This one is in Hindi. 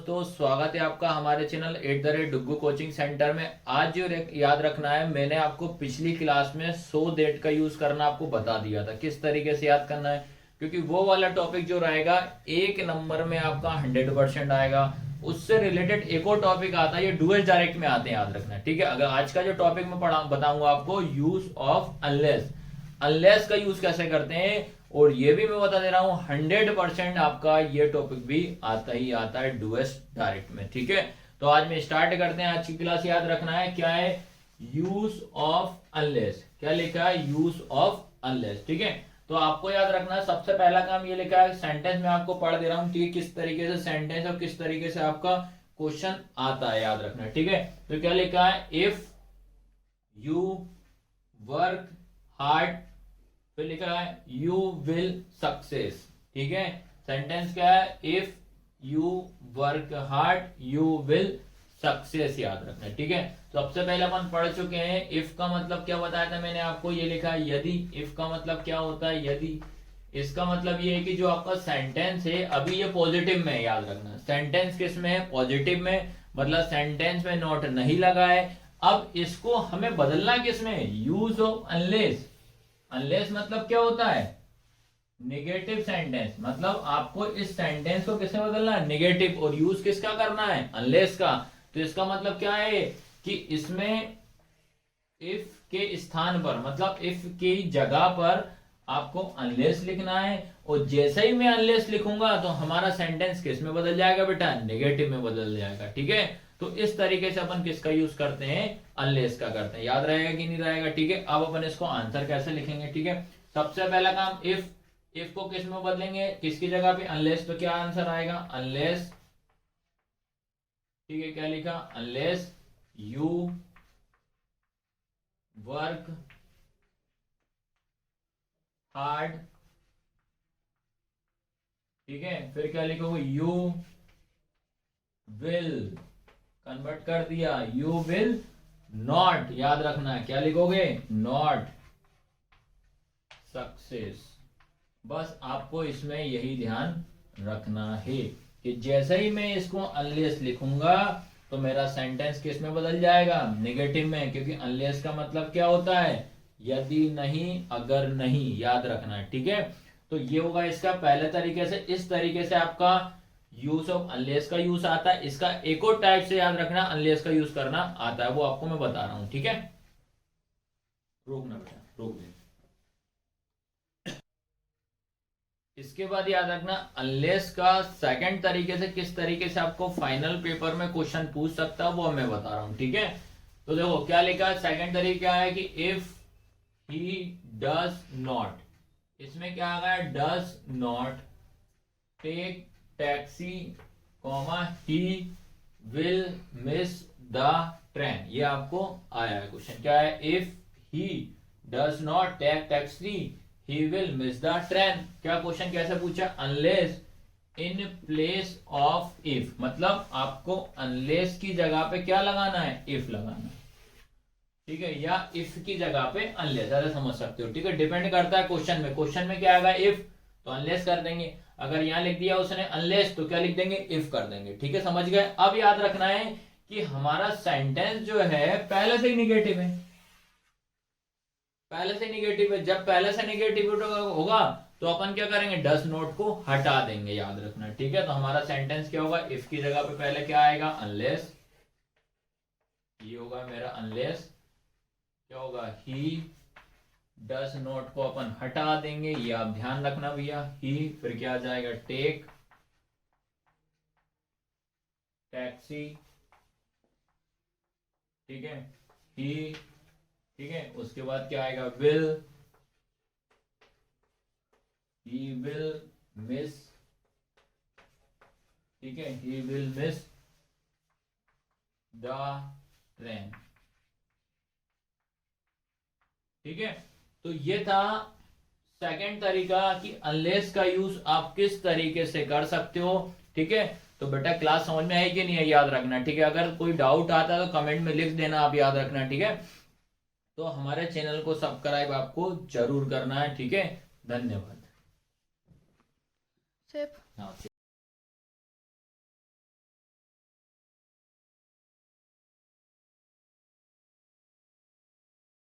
दोस्तों, स्वागत है आपका हमारे चैनल @डुग्गू कोचिंग सेंटर में। आज जो याद रखना है, मैंने आपको पिछली क्लास में सो दैट का यूज करना आपको बता दिया था, किस तरीके से याद करना है। क्योंकि वो वाला टॉपिक जो रहेगा 1 नंबर में आपका 100% आएगा। उससे रिलेटेड एक और टॉपिक आता है, ये डुअल डायरेक्ट में आते हैं, याद रखना है, ठीक है। अगर आज का जो टॉपिक मैं बताऊंगा आपको यूज ऑफ अनलेस, अनलेस का यूज कैसे करते हैं, और ये भी मैं बता दे रहा हूं 100% आपका ये टॉपिक भी आता ही आता है डुएस डायरेक्ट में, ठीक है। तो आज में स्टार्ट करते हैं। आज की क्लास याद रखना है क्या है, यूज ऑफ अनलेस। क्या लिखा है, यूज ऑफ अनलेस, ठीक है। तो आपको याद रखना है, सबसे पहला काम ये लिखा है, सेंटेंस में आपको पढ़ दे रहा हूं, ठीक है, किस तरीके से सेंटेंस और किस तरीके से आपका क्वेश्चन आता है, याद रखना है, ठीक है। तो क्या लिखा है, इफ यू वर्क हार्ड, फिर लिखा है यू विल सक्सेस, ठीक है। सेंटेंस क्या है, if you work hard you will success, याद रखना है, ठीक है। तो सबसे पहले अपन पढ़ चुके हैं, इफ का मतलब क्या बताया था मैंने आपको, ये लिखा है यदि। इफ का मतलब क्या होता है, यदि। इसका मतलब ये है कि जो आपका सेंटेंस है अभी ये पॉजिटिव में है, याद रखना। सेंटेंस किस में है, पॉजिटिव में, मतलब सेंटेंस में नॉट नहीं लगा है। अब इसको हमें बदलना किस में, यूज ऑफ अनलेस। अनलेस मतलब क्या होता है, नेगेटिव सेंटेंस, मतलब आपको इस सेंटेंस को किसमें बदलना है, नेगेटिव, और यूज किसका करना है, अनलेस का। तो इसका मतलब क्या है कि इसमें इफ के स्थान पर, मतलब इफ की जगह पर आपको अनलेस लिखना है, और जैसे ही मैं अनलेस लिखूंगा तो हमारा सेंटेंस किस में बदल जाएगा बेटा, नेगेटिव में बदल जाएगा, ठीक है। तो इस तरीके से अपन किसका यूज करते हैं, अनलेस का करते हैं। याद रहेगा कि नहीं रहेगा, ठीक है। अब अपन इसको आंसर कैसे लिखेंगे, ठीक है। सबसे पहला काम, इफ को किस में बदलेंगे, किसकी जगह पे, अनलेस। तो क्या आंसर आएगा, अनलेस, ठीक है। क्या लिखा, अनलेस यू वर्क हार्ड, ठीक है। फिर क्या लिखोगे, यू विल, कन्वर्ट कर दिया, यू विल नॉट, याद रखना है, क्या लिखोगे, नॉट सक्सेस। बस आपको इसमें यही ध्यान रखना है कि जैसे ही मैं इसको अनलेस लिखूंगा तो मेरा सेंटेंस किस में बदल जाएगा, नेगेटिव में, क्योंकि अनलेस का मतलब क्या होता है, यदि नहीं, अगर नहीं, याद रखना है, ठीक है। तो ये होगा इसका पहले तरीके से। इस तरीके से आपका यूज ऑफ अनलेस का यूज आता है। इसका एक और टाइप से याद रखना, अनलेस का यूज करना आता है, वो आपको मैं बता रहा हूं, ठीक है। रोकना बेटा, रोक दे। इसके बाद याद रखना, अनलेस का सेकंड तरीके से किस तरीके से आपको फाइनल पेपर में क्वेश्चन पूछ सकता है, वो मैं बता रहा हूं, ठीक है। तो देखो क्या लिखा है, सेकंड तरीका है कि इफ ही डज नॉट, इसमें क्या आ गया, does not take taxi, comma he will miss the train, ये आपको आया है क्वेश्चन। क्या है, if he does not take taxi he will miss the train। क्या क्वेश्चन कैसे पूछा, unless in place of if, मतलब आपको अनलेस की जगह पे क्या लगाना है, इफ लगाना है, ठीक है, या इफ की जगह पे अनलेस, ऐसा समझ सकते हो, ठीक है। डिपेंड करता है क्वेश्चन में, क्वेश्चन में क्या आएगा, इफ तो अनलेस कर देंगे, अगर यहां लिख दिया उसने अनलेस तो क्या लिख देंगे, इफ कर देंगे, ठीक है, समझ गए। अब याद रखना है कि हमारा सेंटेंस जो है पहले से ही निगेटिव है, पहले से निगेटिव है। जब पहले से निगेटिव होगा तो अपन क्या करेंगे, डस नोट को हटा देंगे, याद रखना, ठीक है। तो हमारा सेंटेंस क्या होगा, इफ की जगह पे पहले क्या आएगा, अनलेस, ये होगा मेरा अनलेस, क्या होगा, ही डस नोट को अपन हटा देंगे, ये आप ध्यान रखना भैया, ही, फिर क्या आ जाएगा, टेक टैक्सी, ठीक है, ही, ठीक है। उसके बाद क्या आएगा, विल, he will miss, ठीक है, he will miss the train, ठीक है। तो ये था सेकंड तरीका कि अनलेस का यूज आप किस तरीके से कर सकते हो, ठीक है। तो बेटा क्लास समझ में आई कि नहीं है, याद रखना, ठीक है। अगर कोई डाउट आता है तो कमेंट में लिख देना, आप याद रखना, ठीक है। तो हमारे चैनल को सब्सक्राइब आपको जरूर करना है, ठीक है। धन्यवाद। सिर्फ हाँ।